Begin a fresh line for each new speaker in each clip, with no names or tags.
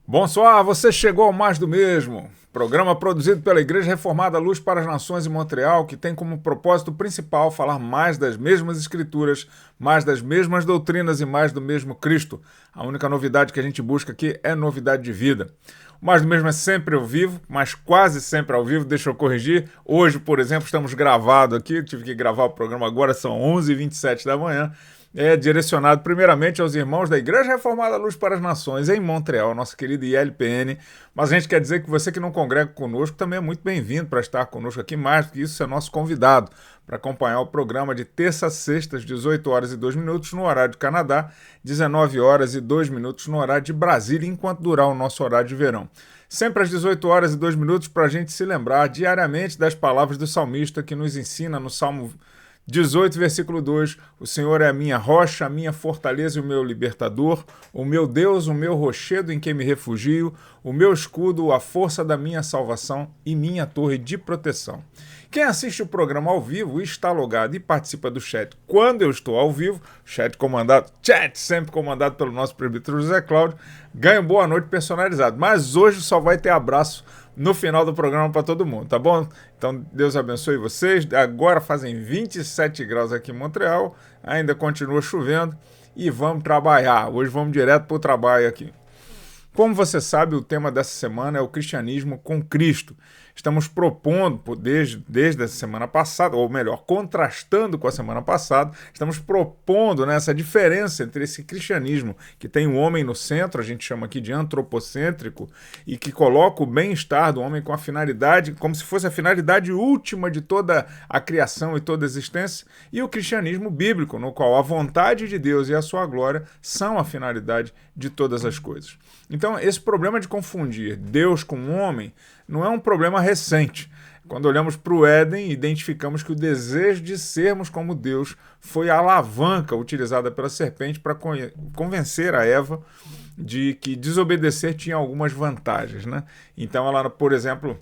Bonsoir, você chegou ao Mais do Mesmo, programa produzido pela Igreja Reformada Luz para as Nações em Montreal, que tem como propósito principal falar mais das mesmas escrituras, mais das mesmas doutrinas e mais do mesmo Cristo. A única novidade que a gente busca aqui é novidade de vida. O Mais do Mesmo é sempre ao vivo, mas quase sempre ao vivo, deixa eu corrigir. Hoje, por exemplo, estamos gravados aqui, tive que gravar o programa agora, são 11h27 da manhã. É direcionado primeiramente aos irmãos da Igreja Reformada Luz para as Nações em Montreal, nossa querida ILPN, mas a gente quer dizer que você que não congrega conosco também é muito bem-vindo para estar conosco aqui, mais do que isso, é nosso convidado para acompanhar o programa de terça a sexta, às 18 horas e 2 minutos no horário de Canadá, 19 horas e 2 minutos no horário de Brasília, enquanto durar o nosso horário de verão. Sempre às 18 horas e 2 minutos para a gente se lembrar diariamente das palavras do salmista que nos ensina no Salmo 18, versículo 2, o Senhor é a minha rocha, a minha fortaleza e o meu libertador, o meu Deus, o meu rochedo em quem me refugio, o meu escudo, a força da minha salvação e minha torre de proteção. Quem assiste o programa ao vivo está logado e participa do chat quando eu estou ao vivo, chat sempre comandado pelo nosso presbítero José Cláudio, ganha um boa noite personalizado, mas hoje só vai ter abraço no final do programa para todo mundo, tá bom? Então, Deus abençoe vocês. Agora fazem 27 graus aqui em Montreal, ainda continua chovendo e vamos trabalhar. Hoje vamos direto para o trabalho aqui. Como você sabe, o tema dessa semana é o cristianismo com Cristo. Estamos propondo, desde a semana passada, ou melhor, contrastando com a semana passada, estamos propondo essa diferença entre esse cristianismo que tem o homem no centro, a gente chama aqui de antropocêntrico, e que coloca o bem-estar do homem com a finalidade, como se fosse a finalidade última de toda a criação e toda a existência, e o cristianismo bíblico, no qual a vontade de Deus e a sua glória são a finalidade de todas as coisas. Então, esse problema de confundir Deus com o homem não é um problema recente. Quando olhamos para o Éden, identificamos que o desejo de sermos como Deus foi a alavanca utilizada pela serpente para convencer a Eva de que desobedecer tinha algumas vantagens, né? Então, ela, por exemplo,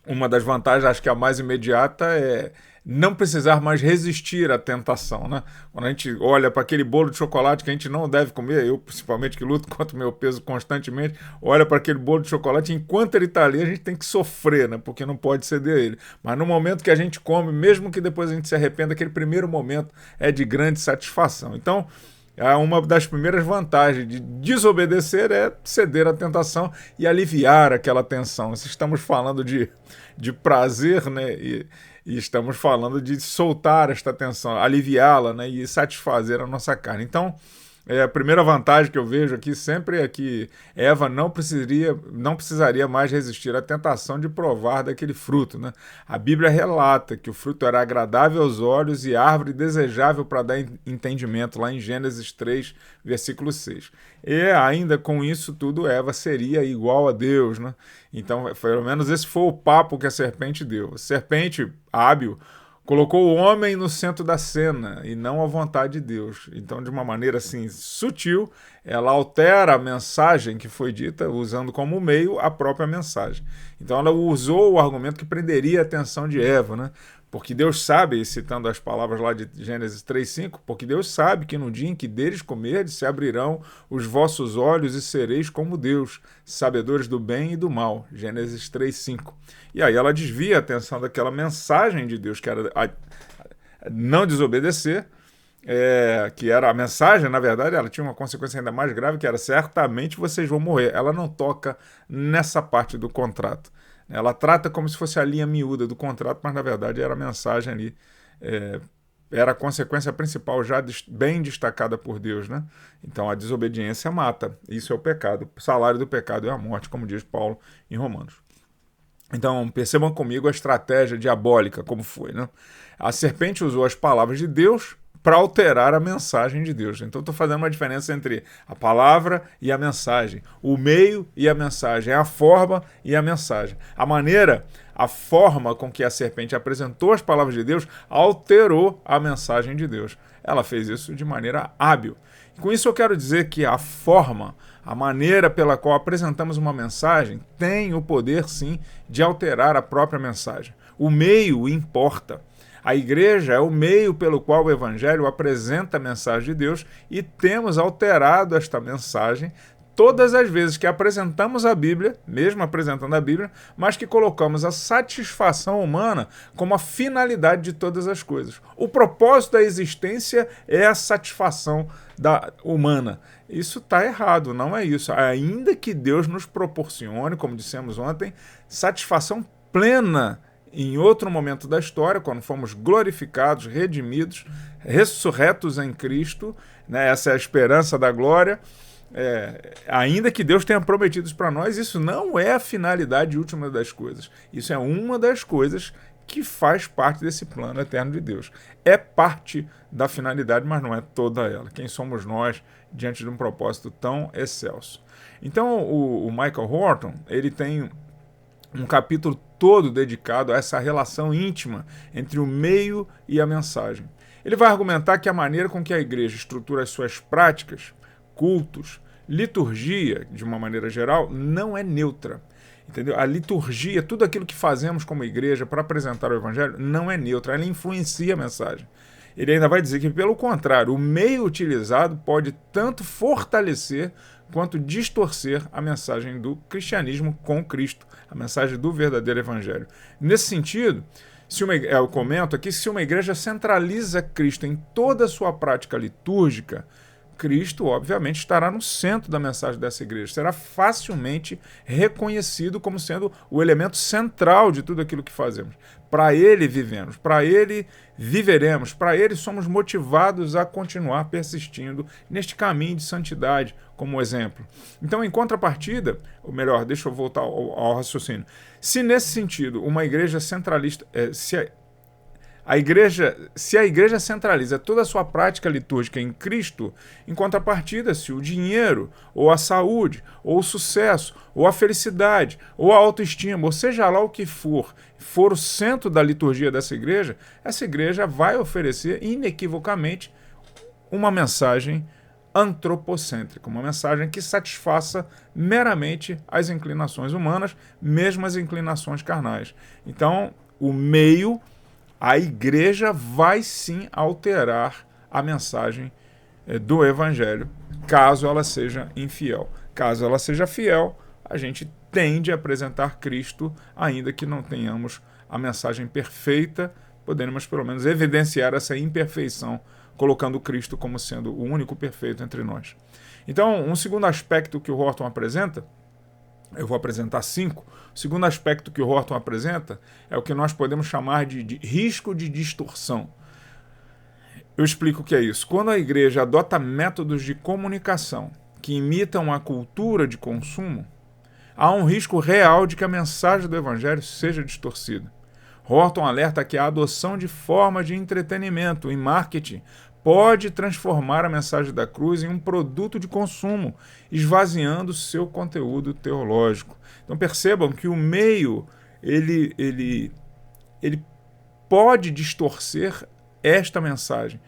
uma das vantagens, acho que a mais imediata, é não precisar mais resistir à tentação, né? Quando a gente olha para aquele bolo de chocolate que a gente não deve comer, eu principalmente que luto contra o meu peso constantemente, olha para aquele bolo de chocolate, enquanto ele está ali a gente tem que sofrer, né? Porque não pode ceder a ele. Mas no momento que a gente come, mesmo que depois a gente se arrependa, aquele primeiro momento é de grande satisfação. Então, uma das primeiras vantagens de desobedecer é ceder à tentação e aliviar aquela tensão. Se estamos falando de prazer, né? E estamos falando de soltar esta tensão, aliviá-la, né, e satisfazer a nossa carne. Então, a primeira vantagem que eu vejo aqui sempre é que Eva não precisaria mais resistir à tentação de provar daquele fruto, né? A Bíblia relata que o fruto era agradável aos olhos e árvore desejável para dar entendimento, lá em Gênesis 3, versículo 6. E ainda com isso tudo, Eva seria igual a Deus, né? Então, pelo menos esse foi o papo que a serpente deu. A serpente hábil colocou o homem no centro da cena e não a vontade de Deus. Então, de uma maneira assim sutil, ela altera a mensagem que foi dita, usando como meio a própria mensagem. Então, ela usou o argumento que prenderia a atenção de Eva, né? Porque Deus sabe, citando as palavras lá de Gênesis 3:5, porque Deus sabe que no dia em que deles comerdes se abrirão os vossos olhos e sereis como Deus, sabedores do bem e do mal. Gênesis 3:5. E aí ela desvia a atenção daquela mensagem de Deus, que era não desobedecer, que era a mensagem, na verdade, ela tinha uma consequência ainda mais grave, que era certamente vocês vão morrer. Ela não toca nessa parte do contrato. Ela trata como se fosse a linha miúda do contrato, mas na verdade era a mensagem ali, era a consequência principal já bem destacada por Deus, né? Então a desobediência mata, isso é o pecado. O salário do pecado é a morte, como diz Paulo em Romanos. Então percebam comigo a estratégia diabólica, como foi, né? A serpente usou as palavras de Deus para alterar a mensagem de Deus. Então estou fazendo uma diferença entre a palavra e a mensagem, o meio e a mensagem, a forma e a mensagem. A forma com que a serpente apresentou as palavras de Deus alterou a mensagem de Deus. Ela fez isso de maneira hábil. Com isso eu quero dizer que a forma, a maneira pela qual apresentamos uma mensagem tem o poder, sim, de alterar a própria mensagem. O meio importa. A igreja é o meio pelo qual o evangelho apresenta a mensagem de Deus e temos alterado esta mensagem todas as vezes que apresentamos a Bíblia, mesmo apresentando a Bíblia, mas que colocamos a satisfação humana como a finalidade de todas as coisas. O propósito da existência é a satisfação humana. Isso está errado, não é isso. Ainda que Deus nos proporcione, como dissemos ontem, satisfação plena em outro momento da história, quando fomos glorificados, redimidos, ressurretos em Cristo, né? Essa é a esperança da glória. Ainda que Deus tenha prometido isso para nós, isso não é a finalidade última das coisas. Isso é uma das coisas que faz parte desse plano eterno de Deus. É parte da finalidade, mas não é toda ela. Quem somos nós diante de um propósito tão excelso? Então, o Michael Horton, ele tem um capítulo todo dedicado a essa relação íntima entre o meio e a mensagem. Ele vai argumentar que a maneira com que a igreja estrutura as suas práticas, cultos, liturgia, de uma maneira geral, não é neutra. Entendeu? A liturgia, tudo aquilo que fazemos como igreja para apresentar o evangelho, não é neutra, ela influencia a mensagem. Ele ainda vai dizer que, pelo contrário, o meio utilizado pode tanto fortalecer quanto distorcer a mensagem do cristianismo com Cristo, a mensagem do verdadeiro evangelho. Nesse sentido, eu comento aqui, se uma igreja centraliza Cristo em toda a sua prática litúrgica, Cristo, obviamente, estará no centro da mensagem dessa igreja. Será facilmente reconhecido como sendo o elemento central de tudo aquilo que fazemos. Para Ele vivemos, para Ele viveremos, para Ele somos motivados a continuar persistindo neste caminho de santidade, como exemplo. Então, em contrapartida, ou melhor, deixa eu voltar ao raciocínio. Se nesse sentido, uma igreja centralista... Se a igreja centraliza toda a sua prática litúrgica em Cristo, em contrapartida, se o dinheiro, ou a saúde, ou o sucesso, ou a felicidade, ou a autoestima, ou seja lá o que for o centro da liturgia dessa igreja, essa igreja vai oferecer inequivocamente uma mensagem antropocêntrica, uma mensagem que satisfaça meramente as inclinações humanas, mesmo as inclinações carnais. Então, o meio... A igreja vai sim alterar a mensagem do evangelho, caso ela seja infiel. Caso ela seja fiel, a gente tende a apresentar Cristo, ainda que não tenhamos a mensagem perfeita, poderemos pelo menos evidenciar essa imperfeição, colocando Cristo como sendo o único perfeito entre nós. Então, um segundo aspecto que o Horton apresenta, eu vou apresentar 5. O segundo aspecto que o Horton apresenta é o que nós podemos chamar de risco de distorção. Eu explico o que é isso. Quando a igreja adota métodos de comunicação que imitam a cultura de consumo, há um risco real de que a mensagem do evangelho seja distorcida. Horton alerta que a adoção de formas de entretenimento e marketing pode transformar a mensagem da cruz em um produto de consumo, esvaziando seu conteúdo teológico. Então percebam que o meio ele pode distorcer esta mensagem.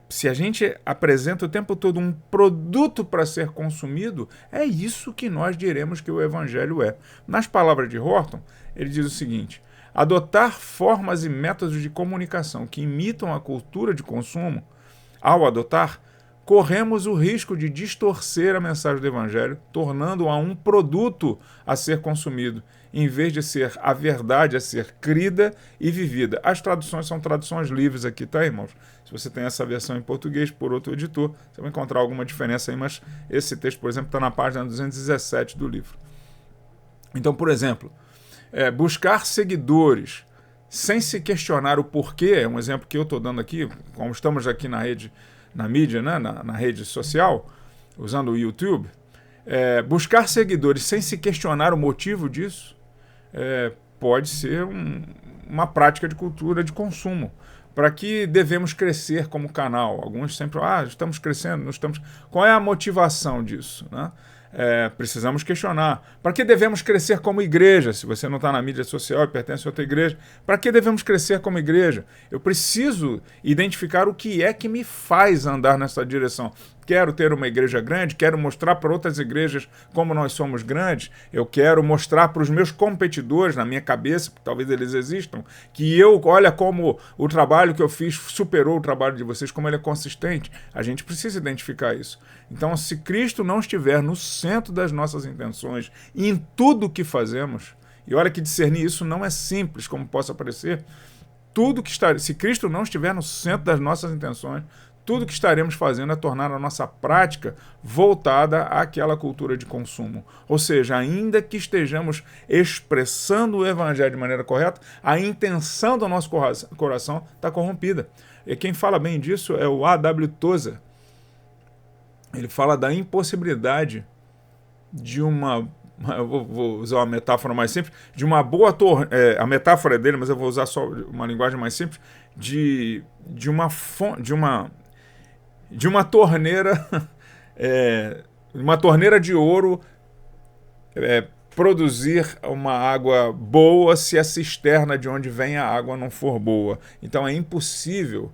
Se a gente apresenta o tempo todo um produto para ser consumido, é isso que nós diremos que o evangelho é. Nas palavras de Horton, ele diz o seguinte: adotar formas e métodos de comunicação que imitam a cultura de consumo, ao adotar, corremos o risco de distorcer a mensagem do Evangelho, tornando-a um produto a ser consumido, em vez de ser a verdade a ser crida e vivida. As traduções são traduções livres aqui, tá, irmãos? Se você tem essa versão em português por outro editor, você vai encontrar alguma diferença aí, mas esse texto, por exemplo, está na página 217 do livro. Então, por exemplo, buscar seguidores sem se questionar o porquê, é um exemplo que eu estou dando aqui, como estamos aqui na mídia, né, na rede social, usando o YouTube, buscar seguidores sem se questionar o motivo disso pode ser uma prática de cultura de consumo. Para que devemos crescer como canal? Alguns sempre estamos crescendo, não estamos... Qual é a motivação disso, né? Precisamos questionar. Para que devemos crescer como igreja? Se você não está na mídia social e pertence a outra igreja, para que devemos crescer como igreja? Eu preciso identificar o que é que me faz andar nessa direção. Quero ter uma igreja grande, quero mostrar para outras igrejas como nós somos grandes, eu quero mostrar para os meus competidores, na minha cabeça, porque talvez eles existam, que olha como o trabalho que eu fiz superou o trabalho de vocês, como ele é consistente. A gente precisa identificar isso. Então, se Cristo não estiver no centro das nossas intenções em tudo o que fazemos, e olha que discernir isso não é simples, como possa parecer, se Cristo não estiver no centro das nossas intenções, tudo que estaremos fazendo é tornar a nossa prática voltada àquela cultura de consumo. Ou seja, ainda que estejamos expressando o evangelho de maneira correta, a intenção do nosso coração está corrompida. E quem fala bem disso é o A.W. Tozer. Ele fala da impossibilidade de uma... Eu vou usar uma metáfora mais simples, de uma boa a metáfora é dele, mas eu vou usar só uma linguagem mais simples, de uma torneira uma torneira de ouro produzir uma água boa se a cisterna de onde vem a água não for boa. Então é impossível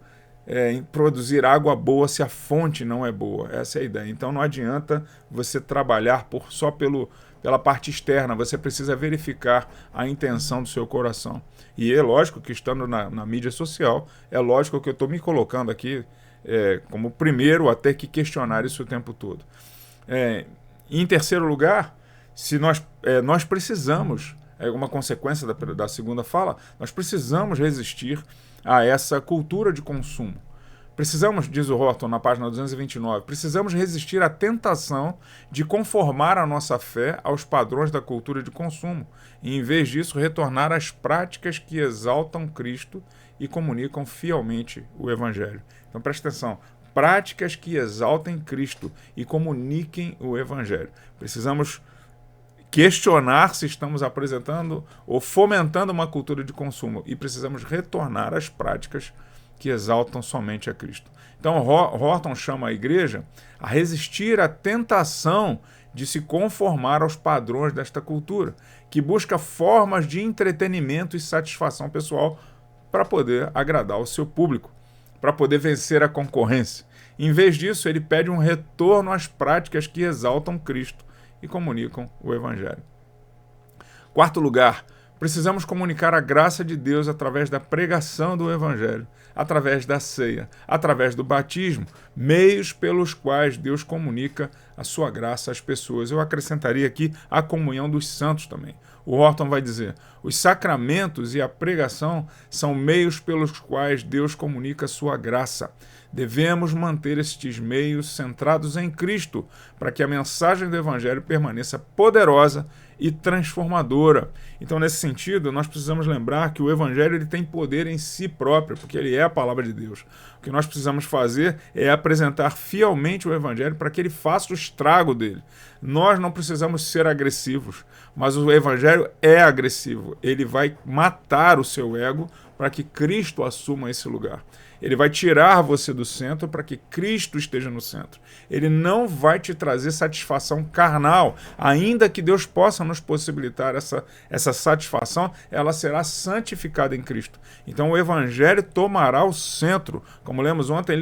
produzir água boa se a fonte não é boa. Essa é a ideia. Então não adianta você trabalhar só pela parte externa, você precisa verificar a intenção do seu coração. E é lógico que estando na mídia social, é lógico que eu estou me colocando aqui como primeiro a ter que questionar isso o tempo todo. Em terceiro lugar, se nós precisamos, uma consequência da segunda fala, nós precisamos resistir a essa cultura de consumo. Precisamos, diz o Horton na página 229, precisamos resistir à tentação de conformar a nossa fé aos padrões da cultura de consumo e, em vez disso, retornar às práticas que exaltam Cristo e comunicam fielmente o Evangelho. Então, presta atenção. Práticas que exaltem Cristo e comuniquem o Evangelho. Precisamos questionar se estamos apresentando ou fomentando uma cultura de consumo e precisamos retornar às práticas que exaltam somente a Cristo. Então, Horton chama a igreja a resistir à tentação de se conformar aos padrões desta cultura, que busca formas de entretenimento e satisfação pessoal para poder agradar o seu público, para poder vencer a concorrência. Em vez disso, ele pede um retorno às práticas que exaltam Cristo e comunicam o Evangelho. Quarto lugar, precisamos comunicar a graça de Deus através da pregação do Evangelho, através da ceia, através do batismo, meios pelos quais Deus comunica a sua graça às pessoas. Eu acrescentaria aqui a comunhão dos santos também. O Horton vai dizer, os sacramentos e a pregação são meios pelos quais Deus comunica a sua graça. Devemos manter estes meios centrados em Cristo para que a mensagem do Evangelho permaneça poderosa e transformadora. Então, nesse sentido, nós precisamos lembrar que o Evangelho ele tem poder em si próprio, porque ele é a palavra de Deus. O que nós precisamos fazer é apresentar fielmente o Evangelho para que ele faça o estrago dele. Nós não precisamos ser agressivos, mas o Evangelho é agressivo. Ele vai matar o seu ego para que Cristo assuma esse lugar. Ele vai tirar você do centro para que Cristo esteja no centro. Ele não vai te trazer satisfação carnal. Ainda que Deus possa nos possibilitar essa satisfação, ela será santificada em Cristo. Então o Evangelho tomará o centro. Como lemos ontem,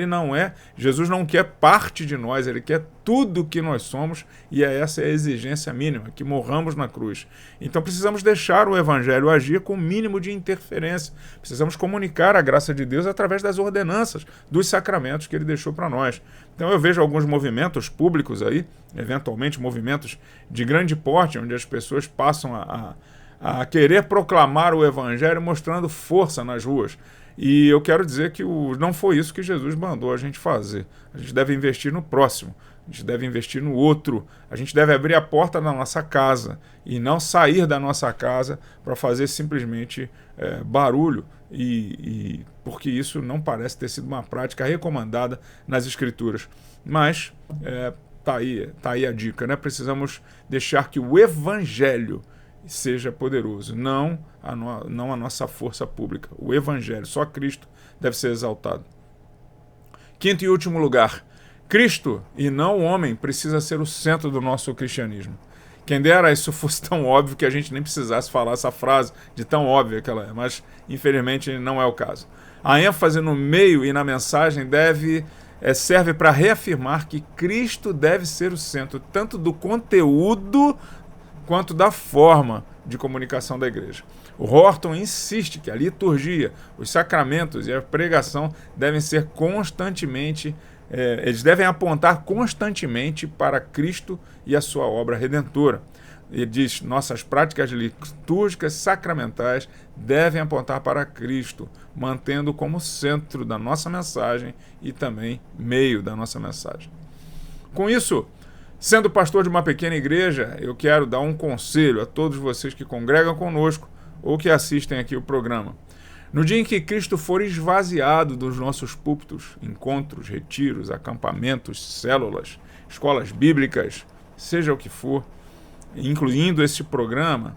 Jesus não quer parte de nós, ele quer tudo que nós somos, e essa é a exigência mínima, que morramos na cruz. Então precisamos deixar o Evangelho agir com o mínimo de interferência. Precisamos comunicar a graça de Deus através das ordenanças, dos sacramentos que ele deixou para nós. Então eu vejo alguns movimentos públicos aí, eventualmente movimentos de grande porte, onde as pessoas passam a querer proclamar o Evangelho mostrando força nas ruas. E eu quero dizer que não foi isso que Jesus mandou a gente fazer. A gente deve investir no próximo, a gente deve investir no outro, a gente deve abrir a porta da nossa casa e não sair da nossa casa para fazer simplesmente barulho, porque isso não parece ter sido uma prática recomendada nas Escrituras. Mas tá aí a dica, né? Precisamos deixar que o Evangelho seja poderoso, não a nossa força pública. O Evangelho, só Cristo deve ser exaltado. Quinto e último lugar, Cristo e não o homem precisa ser o centro do nosso cristianismo. Quem dera isso fosse tão óbvio que a gente nem precisasse falar essa frase de tão óbvia que ela é, mas infelizmente não é o caso. A ênfase no meio e na mensagem serve para reafirmar que Cristo deve ser o centro tanto do conteúdo quanto da forma de comunicação da igreja. O Horton insiste que a liturgia, os sacramentos e a pregação devem ser constantemente eles devem apontar constantemente para Cristo e a sua obra redentora. Ele diz, nossas práticas litúrgicas sacramentais devem apontar para Cristo, mantendo como centro da nossa mensagem e também meio da nossa mensagem. Com isso, sendo pastor de uma pequena igreja, eu quero dar um conselho a todos vocês que congregam conosco ou que assistem aqui o programa. No dia em que Cristo for esvaziado dos nossos púlpitos, encontros, retiros, acampamentos, células, escolas bíblicas, seja o que for, incluindo este programa,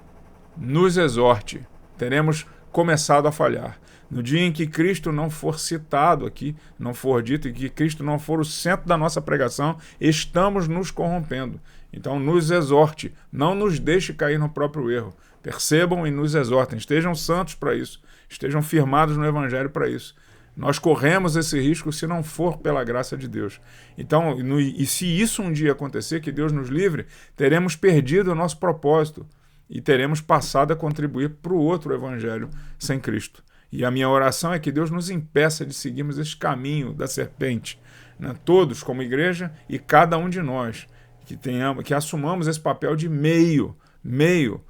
nos exorte. Teremos começado a falhar. No dia em que Cristo não for citado aqui, não for dito, e que Cristo não for o centro da nossa pregação, estamos nos corrompendo. Então nos exorte, não nos deixe cair no próprio erro. Percebam e nos exortem, estejam santos para isso, estejam firmados no Evangelho para isso. Nós corremos esse risco se não for pela graça de Deus. Então, e se isso um dia acontecer, que Deus nos livre, teremos perdido o nosso propósito e teremos passado a contribuir para o outro evangelho sem Cristo. E a minha oração é que Deus nos impeça de seguirmos esse caminho da serpente, né? Todos como igreja e cada um de nós, que assumamos esse papel de um meio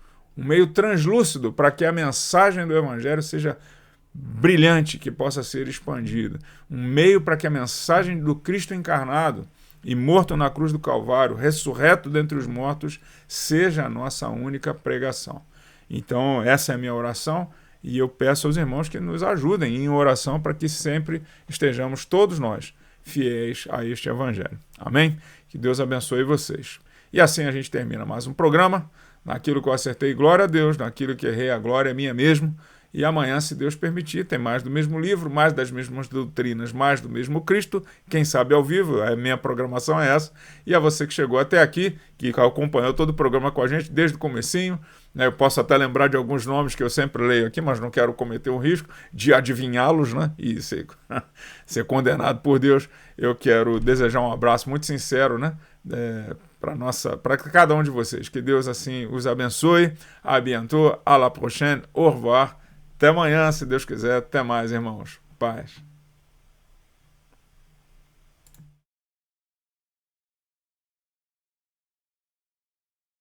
translúcido para que a mensagem do evangelho seja brilhante, que possa ser expandida. Um meio para que a mensagem do Cristo encarnado e morto na cruz do Calvário, ressurreto dentre os mortos, seja a nossa única pregação. Então, essa é a minha oração e eu peço aos irmãos que nos ajudem em oração para que sempre estejamos todos nós fiéis a este evangelho. Amém? Que Deus abençoe vocês. E assim a gente termina mais um programa. Naquilo que eu acertei, glória a Deus. Naquilo que errei, a glória é minha mesmo. E amanhã, se Deus permitir, tem mais do mesmo livro, mais das mesmas doutrinas, mais do mesmo Cristo. Quem sabe ao vivo, a minha programação é essa. E a você que chegou até aqui, que acompanhou todo o programa com a gente desde o comecinho, né? Eu posso até lembrar de alguns nomes que eu sempre leio aqui, mas não quero cometer o risco de adivinhá-los, né? E ser condenado por Deus. Eu quero desejar um abraço muito sincero, né? Para cada um de vocês. Que Deus assim os abençoe. À bientôt, à la prochaine, au revoir. Até amanhã, se Deus quiser. Até mais, irmãos. Paz.